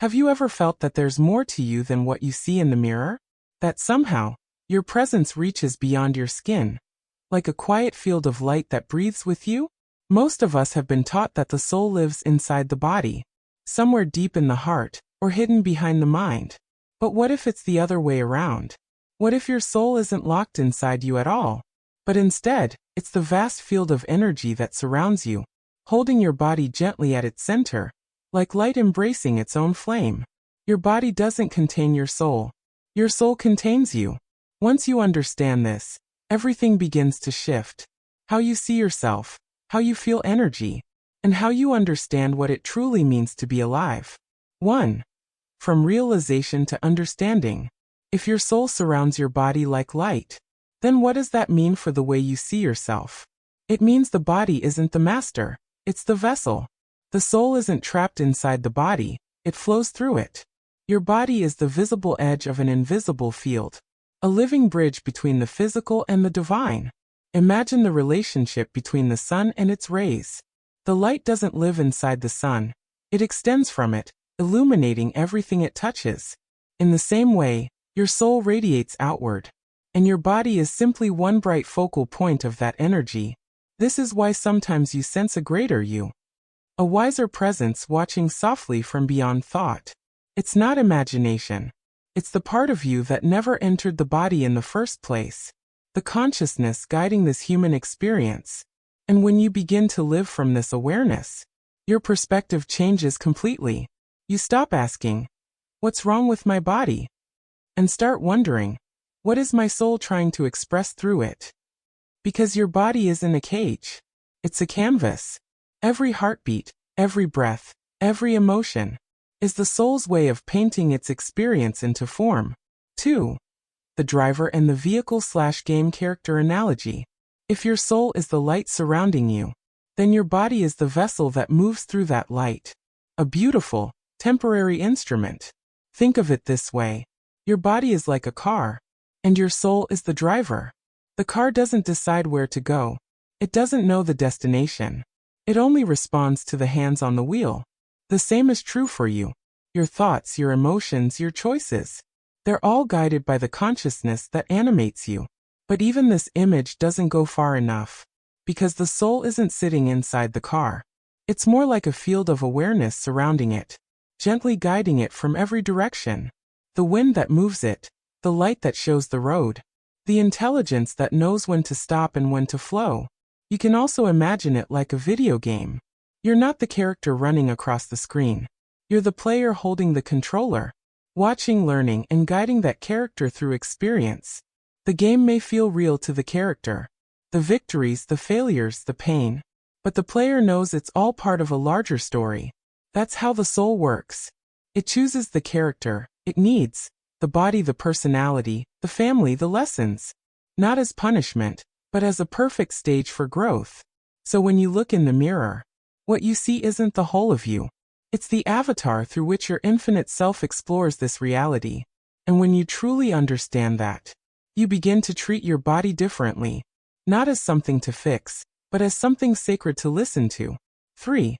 Have you ever felt that there's more to you than what you see in the mirror? That somehow, your presence reaches beyond your skin, like a quiet field of light that breathes with you? Most of us have been taught that the soul lives inside the body, somewhere deep in the heart, or hidden behind the mind. But what if it's the other way around? What if your soul isn't locked inside you at all, but instead, it's the vast field of energy that surrounds you, holding your body gently at its center, like light embracing its own flame? Your body doesn't contain your soul. Your soul contains you. Once you understand this, everything begins to shift. How you see yourself, how you feel energy, and how you understand what it truly means to be alive. 1. From realization to understanding. If your soul surrounds your body like light, then what does that mean for the way you see yourself? It means the body isn't the master, it's the vessel. The soul isn't trapped inside the body, it flows through it. Your body is the visible edge of an invisible field, a living bridge between the physical and the divine. Imagine the relationship between the sun and its rays. The light doesn't live inside the sun, it extends from it, illuminating everything it touches. In the same way, your soul radiates outward, and your body is simply one bright focal point of that energy. This is why sometimes you sense a greater you, a wiser presence watching softly from beyond thought. It's not imagination. It's the part of you that never entered the body in the first place, the consciousness guiding this human experience. And when you begin to live from this awareness, your perspective changes completely. You stop asking, "What's wrong with my body?" and start wondering, "What is my soul trying to express through it?" Because your body isn't a cage. It's a canvas. Every heartbeat, every breath, every emotion is the soul's way of painting its experience into form. 2. The driver and the vehicle/game character analogy. If your soul is the light surrounding you, then your body is the vessel that moves through that light. A beautiful, temporary instrument. Think of it this way. Your body is like a car, and your soul is the driver. The car doesn't decide where to go. It doesn't know the destination. It only responds to the hands on the wheel. The same is true for you. Your thoughts, your emotions, your choices. They're all guided by the consciousness that animates you. But even this image doesn't go far enough, because the soul isn't sitting inside the car. It's more like a field of awareness surrounding it, gently guiding it from every direction. The wind that moves it, the light that shows the road, the intelligence that knows when to stop and when to flow. You can also imagine it like a video game. You're not the character running across the screen. You're the player holding the controller, watching, learning, and guiding that character through experience. The game may feel real to the character, the victories, the failures, the pain, but the player knows it's all part of a larger story. That's how the soul works. It chooses the character it needs, the body, the personality, the family, the lessons, not as punishment, but as a perfect stage for growth. So when you look in the mirror, what you see isn't the whole of you. It's the avatar through which your infinite self explores this reality. And when you truly understand that, you begin to treat your body differently, not as something to fix, but as something sacred to listen to. 3.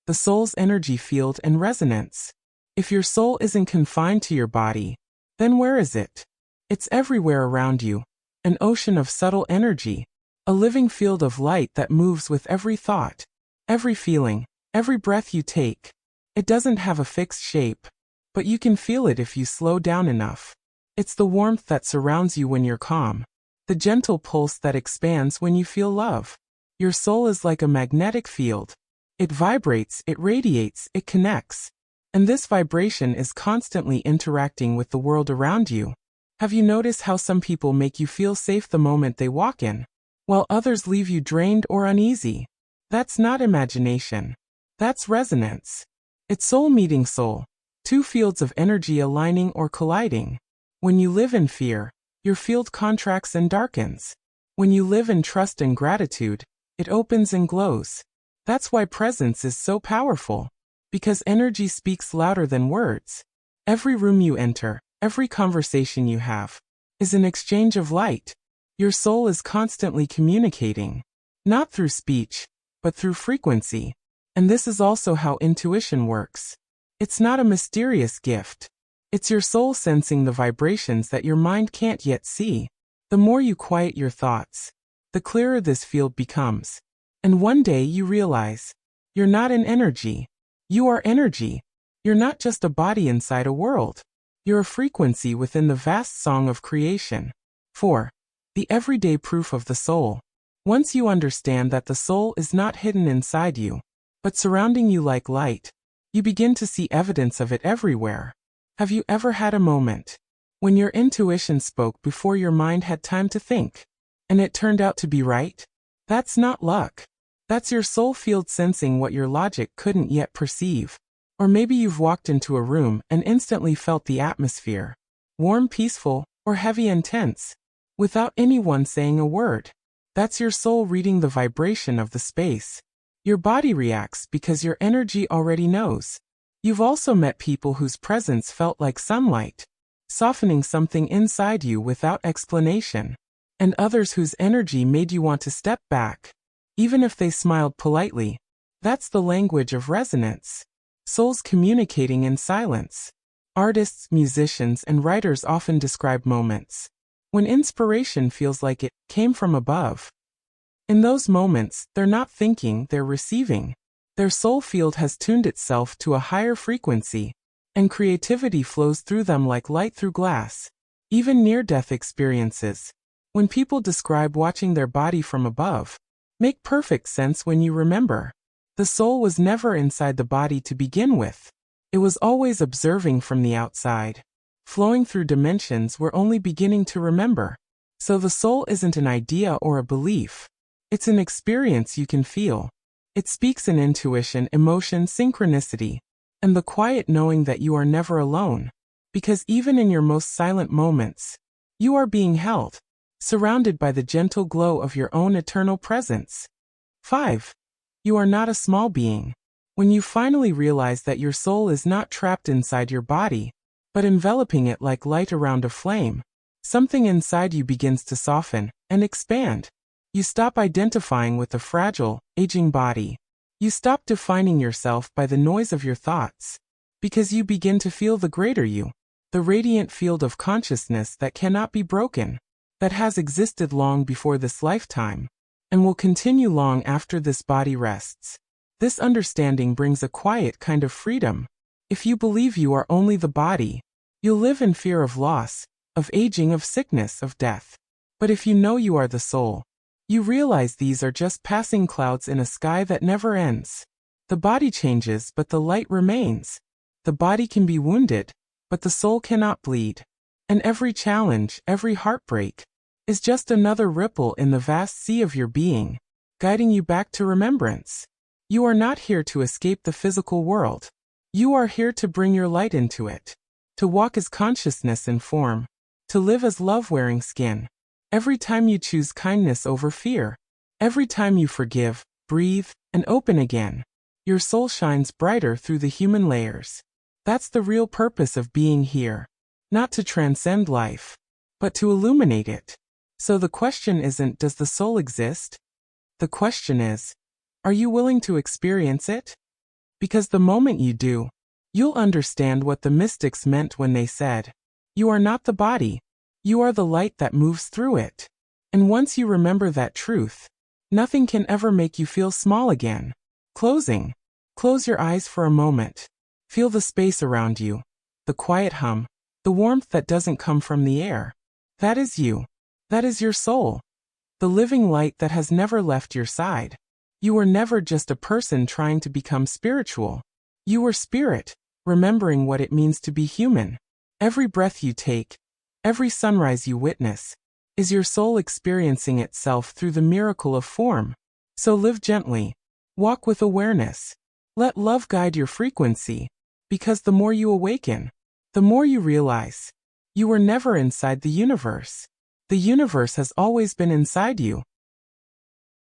The soul's energy field and resonance. If your soul isn't confined to your body, then where is it? It's everywhere around you, an ocean of subtle energy, a living field of light that moves with every thought, every feeling, every breath you take. It doesn't have a fixed shape, but you can feel it if you slow down enough. It's the warmth that surrounds you when you're calm, the gentle pulse that expands when you feel love. Your soul is like a magnetic field. It vibrates, it radiates, it connects. And this vibration is constantly interacting with the world around you. Have you noticed how some people make you feel safe the moment they walk in, while others leave you drained or uneasy? That's not imagination. That's resonance. It's soul meeting soul, two fields of energy aligning or colliding. When you live in fear, your field contracts and darkens. When you live in trust and gratitude, it opens and glows. That's why presence is so powerful, because energy speaks louder than words. Every room you enter, every conversation you have, is an exchange of light. Your soul is constantly communicating, not through speech, but through frequency. And this is also how intuition works. It's not a mysterious gift. It's your soul sensing the vibrations that your mind can't yet see. The more you quiet your thoughts, the clearer this field becomes. And one day you realize, you're not an energy. You are energy. You're not just a body inside a world. You're a frequency within the vast song of creation. 4. The everyday proof of the soul. Once you understand that the soul is not hidden inside you, but surrounding you like light, you begin to see evidence of it everywhere. Have you ever had a moment when your intuition spoke before your mind had time to think, and it turned out to be right? That's not luck. That's your soul field sensing what your logic couldn't yet perceive. Or maybe you've walked into a room and instantly felt the atmosphere, warm, peaceful, or heavy and tense, without anyone saying a word. That's your soul reading the vibration of the space. Your body reacts because your energy already knows. You've also met people whose presence felt like sunlight, softening something inside you without explanation, and others whose energy made you want to step back, even if they smiled politely. That's the language of resonance. Souls communicating in silence. Artists, musicians, and writers often describe moments when inspiration feels like it came from above. In those moments, they're not thinking, they're receiving. Their soul field has tuned itself to a higher frequency, and creativity flows through them like light through glass. Even near-death experiences, when people describe watching their body from above, make perfect sense when you remember. The soul was never inside the body to begin with. It was always observing from the outside, flowing through dimensions we're only beginning to remember. So the soul isn't an idea or a belief. It's an experience you can feel. It speaks in intuition, emotion, synchronicity, and the quiet knowing that you are never alone. Because even in your most silent moments, you are being held, surrounded by the gentle glow of your own eternal presence. 5. You are not a small being. When you finally realize that your soul is not trapped inside your body, but enveloping it like light around a flame, something inside you begins to soften and expand. You stop identifying with the fragile, aging body. You stop defining yourself by the noise of your thoughts, because you begin to feel the greater you, the radiant field of consciousness that cannot be broken, that has existed long before this lifetime, and will continue long after this body rests. This understanding brings a quiet kind of freedom. If you believe you are only the body, you'll live in fear of loss, of aging, of sickness, of death. But if you know you are the soul, you realize these are just passing clouds in a sky that never ends. The body changes, but the light remains. The body can be wounded, but the soul cannot bleed. And every challenge, every heartbreak, is just another ripple in the vast sea of your being, guiding you back to remembrance. You are not here to escape the physical world. You are here to bring your light into it, to walk as consciousness in form, to live as love wearing skin. Every time you choose kindness over fear, every time you forgive, breathe, and open again, your soul shines brighter through the human layers. That's the real purpose of being here. Not to transcend life, but to illuminate it. So the question isn't, does the soul exist? The question is, are you willing to experience it? Because the moment you do, you'll understand what the mystics meant when they said, you are not the body, you are the light that moves through it. And once you remember that truth, nothing can ever make you feel small again. Closing. Close your eyes for a moment. Feel the space around you, the quiet hum, the warmth that doesn't come from the air. That is you. That is your soul. The living light that has never left your side. You were never just a person trying to become spiritual. You were spirit, remembering what it means to be human. Every breath you take, every sunrise you witness, is your soul experiencing itself through the miracle of form. So live gently. Walk with awareness. Let love guide your frequency, because the more you awaken, the more you realize you were never inside the universe. The universe has always been inside you.